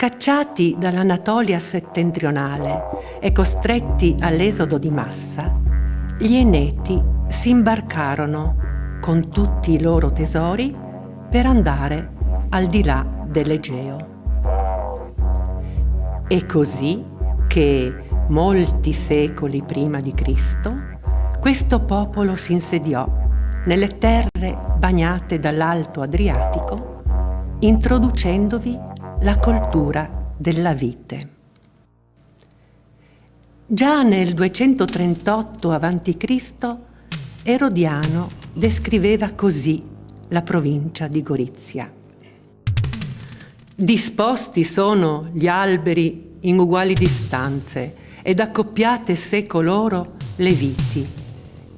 Scacciati dall'Anatolia settentrionale e costretti all'esodo di massa, gli Eneti si imbarcarono con tutti i loro tesori per andare al di là dell'Egeo. È così che, molti secoli prima di Cristo, questo popolo si insediò nelle terre bagnate dall'Alto Adriatico, introducendovi la coltura della vite. Già nel 238 a.C. Erodiano descriveva così la provincia di Gorizia. Disposti sono gli alberi in uguali distanze ed accoppiate seco loro le viti,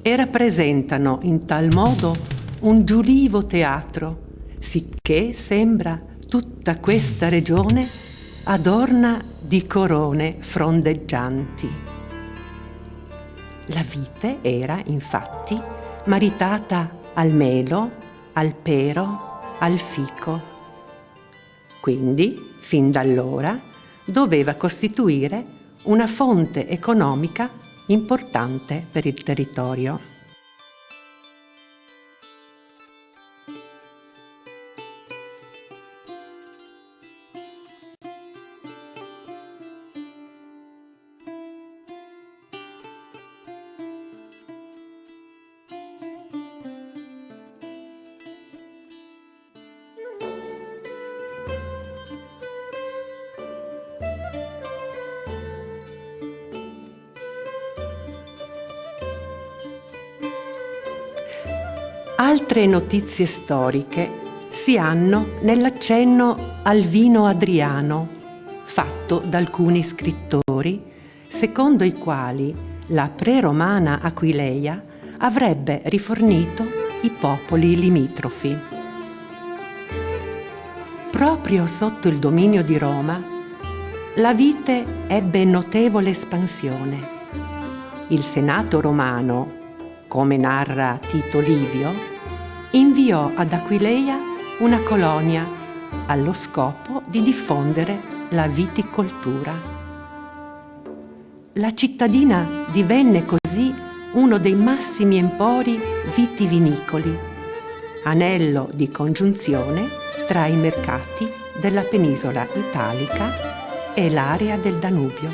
e rappresentano in tal modo un giulivo teatro, sicché sembra tutta questa regione adorna di corone frondeggianti. La vite era, infatti, maritata al melo, al pero, al fico. Quindi, fin da allora, doveva costituire una fonte economica importante per il territorio. Altre notizie storiche si hanno nell'accenno al vino adriano, fatto da alcuni scrittori, secondo i quali la pre-romana Aquileia avrebbe rifornito i popoli limitrofi. Proprio sotto il dominio di Roma, la vite ebbe notevole espansione. Il Senato romano, come narra Tito Livio, inviò ad Aquileia una colonia allo scopo di diffondere la viticoltura. La cittadina divenne così uno dei massimi empori vitivinicoli, anello di congiunzione tra i mercati della penisola italica e l'area del Danubio.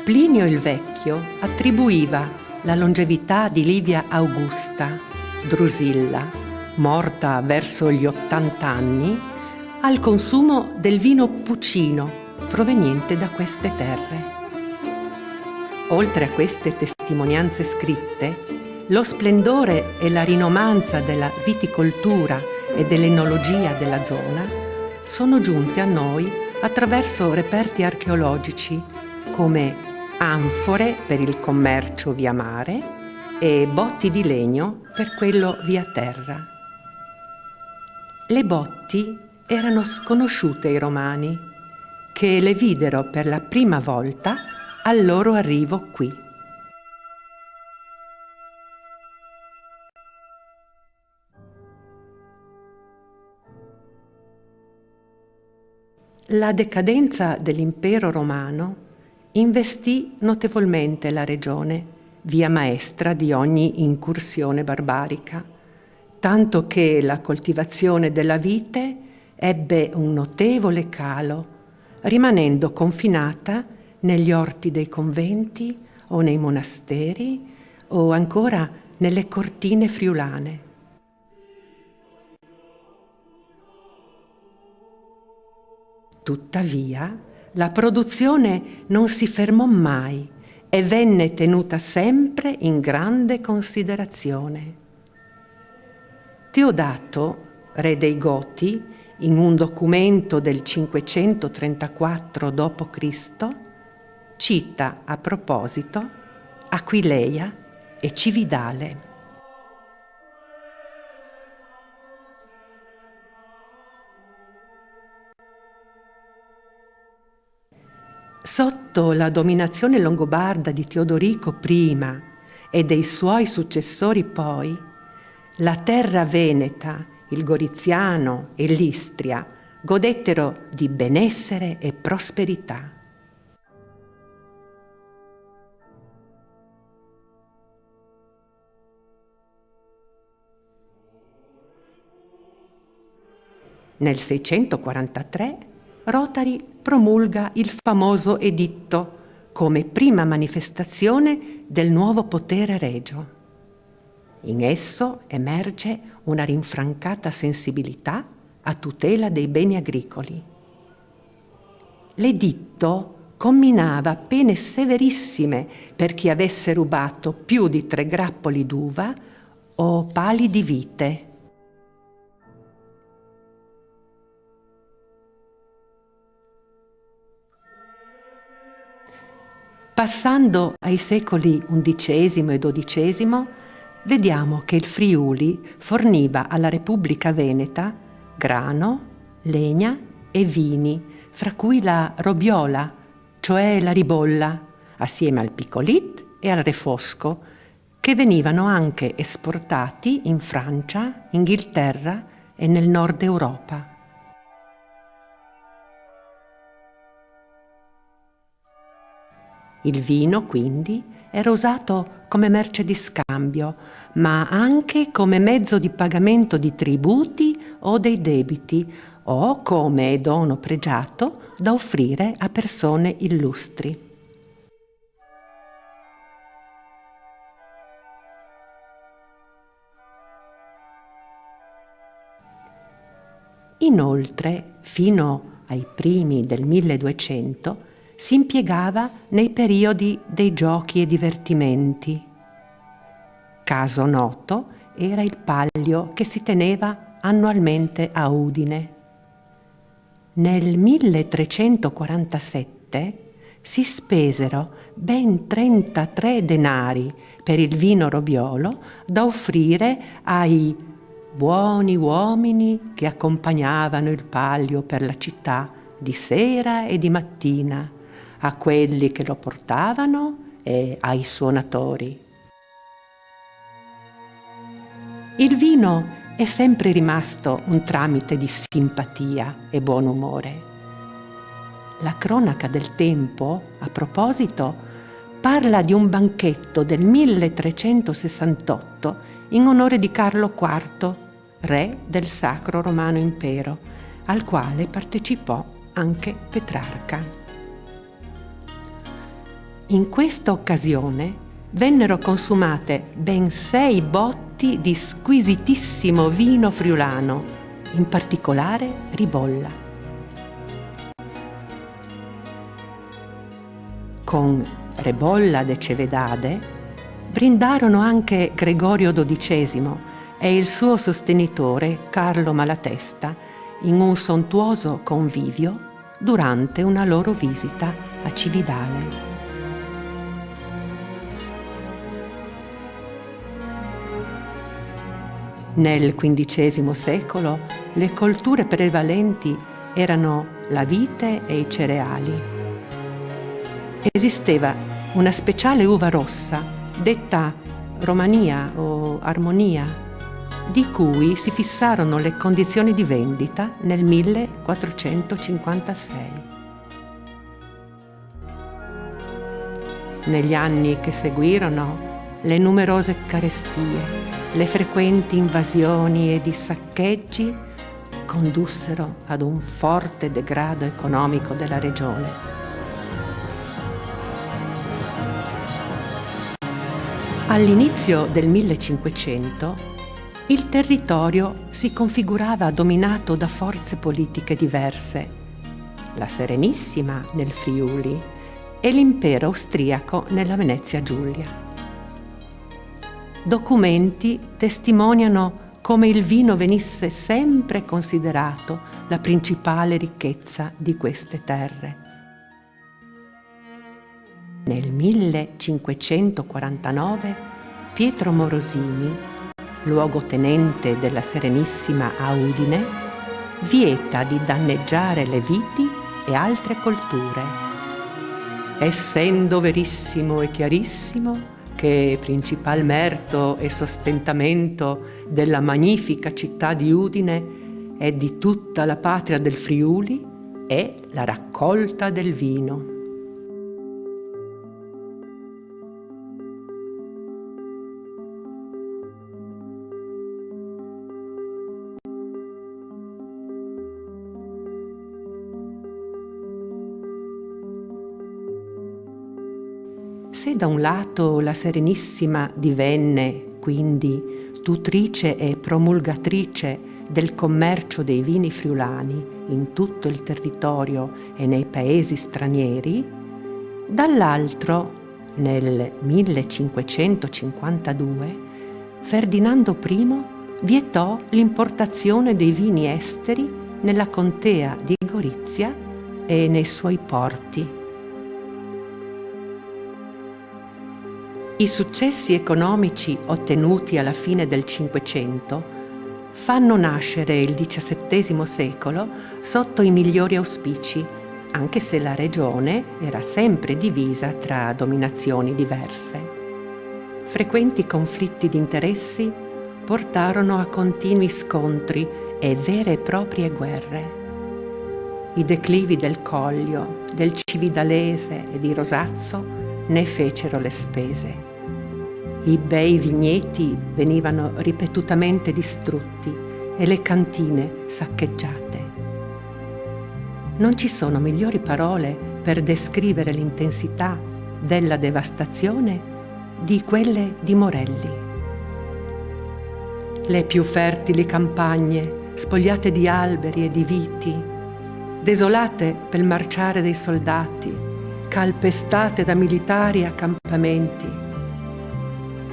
Plinio il Vecchio attribuiva la longevità di Livia Augusta, Drusilla, morta verso gli 80 anni, al consumo del vino puccino proveniente da queste terre. Oltre a queste testimonianze scritte, lo splendore e la rinomanza della viticoltura e dell'enologia della zona sono giunte a noi attraverso reperti archeologici come anfore per il commercio via mare e botti di legno per quello via terra. Le botti erano sconosciute ai Romani, che le videro per la prima volta al loro arrivo qui. La decadenza dell'impero romano investì notevolmente la regione, via maestra di ogni incursione barbarica, tanto che la coltivazione della vite ebbe un notevole calo, rimanendo confinata negli orti dei conventi o nei monasteri o ancora nelle cortine friulane. Tuttavia, la produzione non si fermò mai e venne tenuta sempre in grande considerazione. Teodato, re dei Goti, in un documento del 534 d.C., cita a proposito Aquileia e Cividale. Sotto la dominazione longobarda di Teodorico prima e dei suoi successori poi, la terra veneta, il Goriziano e l'Istria godettero di benessere e prosperità. Nel 643 Rotari promulga il famoso editto come prima manifestazione del nuovo potere regio. In esso emerge una rinfrancata sensibilità a tutela dei beni agricoli. L'editto comminava pene severissime per chi avesse rubato più di 3 grappoli d'uva o pali di vite. Passando ai secoli XI e XII, vediamo che il Friuli forniva alla Repubblica Veneta grano, legna e vini, fra cui la robiola, cioè la ribolla, assieme al picolit e al refosco, che venivano anche esportati in Francia, Inghilterra e nel nord Europa. Il vino, quindi, era usato come merce di scambio, ma anche come mezzo di pagamento di tributi o dei debiti, o come dono pregiato da offrire a persone illustri. Inoltre, fino ai primi del 1200, si impiegava nei periodi dei giochi e divertimenti. Caso noto era il Pallio che si teneva annualmente a Udine. Nel 1347 si spesero ben 33 denari per il vino robiolo da offrire ai buoni uomini che accompagnavano il Pallio per la città di sera e di mattina, a quelli che lo portavano e ai suonatori. Il vino è sempre rimasto un tramite di simpatia e buon umore. La cronaca del tempo, a proposito, parla di un banchetto del 1368 in onore di Carlo IV, re del Sacro Romano Impero, al quale partecipò anche Petrarca. In questa occasione vennero consumate ben 6 botti di squisitissimo vino friulano, in particolare ribolla. Con Rebolla de Cevedade brindarono anche Gregorio XII e il suo sostenitore Carlo Malatesta in un sontuoso convivio durante una loro visita a Cividale. Nel XV secolo le colture prevalenti erano la vite e i cereali. Esisteva una speciale uva rossa, detta Romania o Armonia, di cui si fissarono le condizioni di vendita nel 1456. Negli anni che seguirono, le numerose carestie, le frequenti invasioni ed i saccheggi condussero ad un forte degrado economico della regione. All'inizio del 1500 il territorio si configurava dominato da forze politiche diverse, la Serenissima nel Friuli e l'impero austriaco nella Venezia Giulia. Documenti testimoniano come il vino venisse sempre considerato la principale ricchezza di queste terre. Nel 1549 Pietro Morosini, luogotenente della Serenissima a Udine, vieta di danneggiare le viti e altre colture, essendo verissimo e chiarissimo che principal merto e sostentamento della magnifica città di Udine e di tutta la patria del Friuli è la raccolta del vino. Se da un lato la Serenissima divenne, quindi, tutrice e promulgatrice del commercio dei vini friulani in tutto il territorio e nei paesi stranieri, dall'altro, nel 1552, Ferdinando I vietò l'importazione dei vini esteri nella contea di Gorizia e nei suoi porti. I successi economici ottenuti alla fine del Cinquecento fanno nascere il XVII secolo sotto i migliori auspici, anche se la regione era sempre divisa tra dominazioni diverse. Frequenti conflitti di interessi portarono a continui scontri e vere e proprie guerre. I declivi del Collio, del Cividalese e di Rosazzo ne fecero le spese. I bei vigneti venivano ripetutamente distrutti e le cantine saccheggiate. Non ci sono migliori parole per descrivere l'intensità della devastazione di quelle di Morelli. Le più fertili campagne, spogliate di alberi e di viti, desolate pel marciare dei soldati, calpestate da militari accampamenti,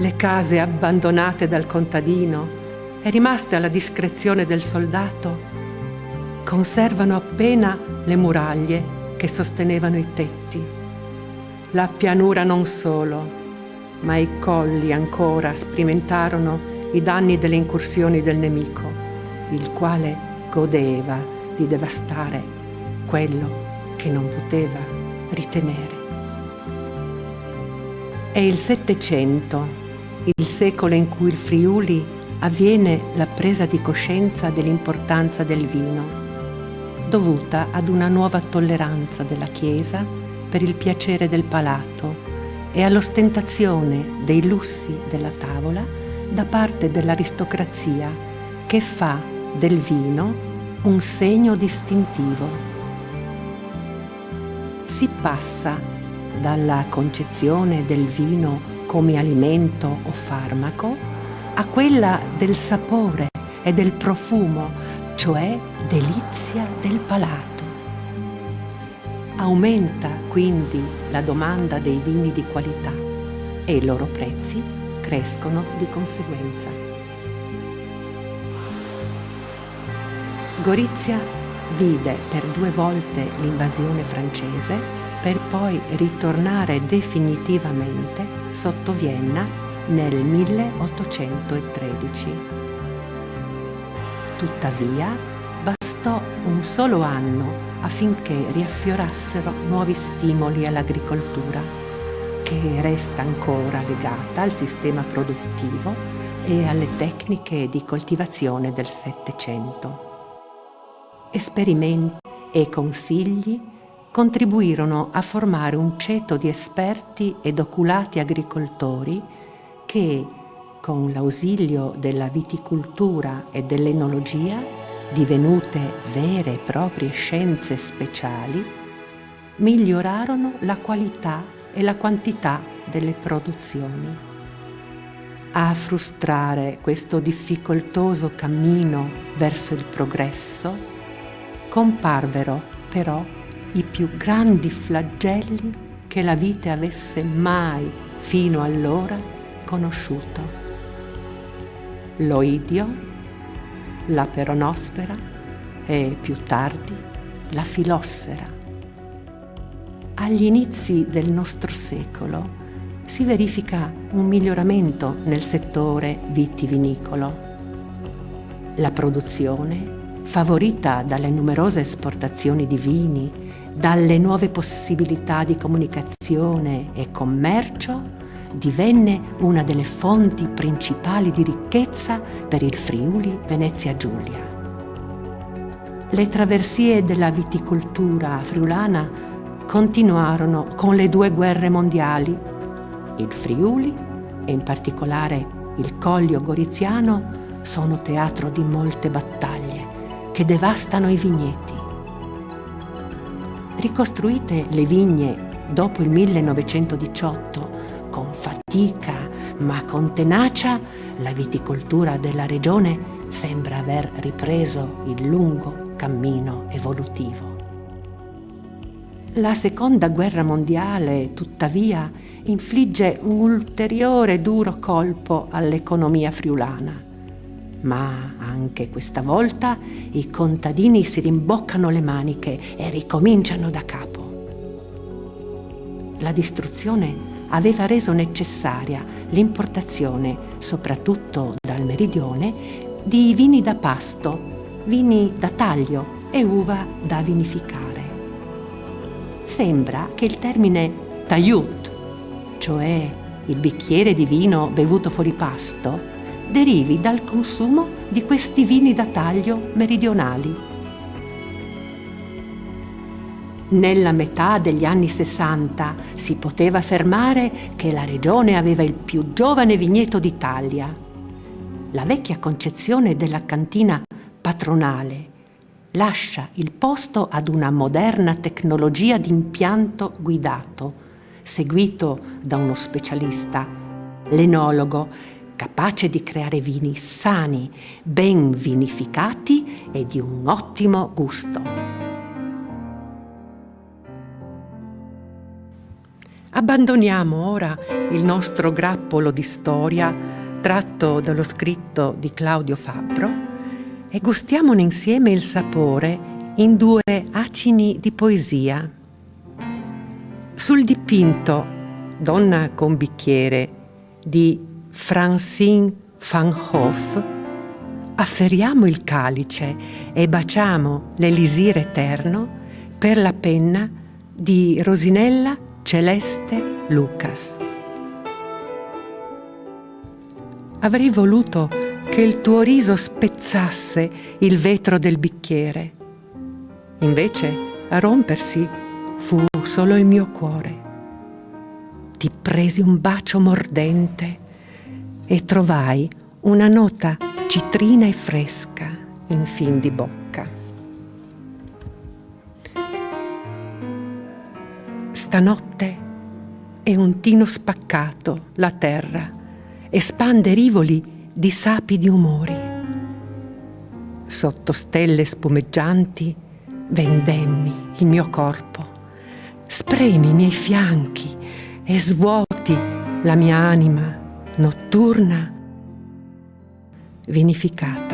le case abbandonate dal contadino e rimaste alla discrezione del soldato, conservano appena le muraglie che sostenevano i tetti. La pianura non solo, ma i colli ancora sperimentarono i danni delle incursioni del nemico, il quale godeva di devastare quello che non poteva ritenere. È il Settecento, il secolo in cui il Friuli avviene la presa di coscienza dell'importanza del vino, dovuta ad una nuova tolleranza della Chiesa per il piacere del palato e all'ostentazione dei lussi della tavola da parte dell'aristocrazia che fa del vino un segno distintivo. Si passa dalla concezione del vino come alimento o farmaco a quella del sapore e del profumo, cioè delizia del palato. Aumenta quindi la domanda dei vini di qualità e i loro prezzi crescono di conseguenza. Gorizia vide per 2 volte l'invasione francese per poi ritornare definitivamente sotto Vienna nel 1813. Tuttavia, bastò un solo anno affinché riaffiorassero nuovi stimoli all'agricoltura, che resta ancora legata al sistema produttivo e alle tecniche di coltivazione del Settecento. Esperimenti e consigli contribuirono a formare un ceto di esperti ed oculati agricoltori che, con l'ausilio della viticoltura e dell'enologia, divenute vere e proprie scienze speciali, migliorarono la qualità e la quantità delle produzioni. A frustrare questo difficoltoso cammino verso il progresso comparvero però i più grandi flagelli che la vite avesse mai fino allora conosciuto: l'oidio, la peronospera e più tardi la filossera. Agli inizi del nostro secolo si verifica un miglioramento nel settore vitivinicolo. La produzione, favorita dalle numerose esportazioni di vini, dalle nuove possibilità di comunicazione e commercio, divenne una delle fonti principali di ricchezza per il Friuli Venezia Giulia. Le traversie della viticoltura friulana continuarono con le 2 guerre mondiali. Il Friuli, e in particolare il Collio Goriziano, sono teatro di molte battaglie che devastano i vigneti. Ricostruite le vigne dopo il 1918, con fatica ma con tenacia, la viticoltura della regione sembra aver ripreso il lungo cammino evolutivo. La Seconda Guerra Mondiale, tuttavia, infligge un ulteriore duro colpo all'economia friulana. Ma anche questa volta i contadini si rimboccano le maniche e ricominciano da capo. La distruzione aveva reso necessaria l'importazione, soprattutto dal meridione, di vini da pasto, vini da taglio e uva da vinificare. Sembra che il termine taiut, cioè il bicchiere di vino bevuto fuori pasto, derivi dal consumo di questi vini da taglio meridionali. Nella metà degli anni 60 si poteva affermare che la regione aveva il più giovane vigneto d'Italia. La vecchia concezione della cantina patronale lascia il posto ad una moderna tecnologia di impianto guidato, seguito da uno specialista, l'enologo, capace di creare vini sani, ben vinificati e di un ottimo gusto. Abbandoniamo ora il nostro grappolo di storia tratto dallo scritto di Claudio Fabbro e gustiamone insieme il sapore in 2 acini di poesia. Sul dipinto Donna con bicchiere di Francine van Hoff afferriamo il calice e baciamo l'elisir eterno per la penna di Rosinella Celeste Lucas. Avrei voluto che il tuo riso spezzasse il vetro del bicchiere. Invece a rompersi fu solo il mio cuore. Ti presi un bacio mordente e trovai una nota citrina e fresca in fin di bocca. Stanotte è un tino spaccato la terra, espande rivoli di sapidi umori. Sotto stelle spumeggianti vendemmi il mio corpo, spremi i miei fianchi e svuoti la mia anima notturna vinificata.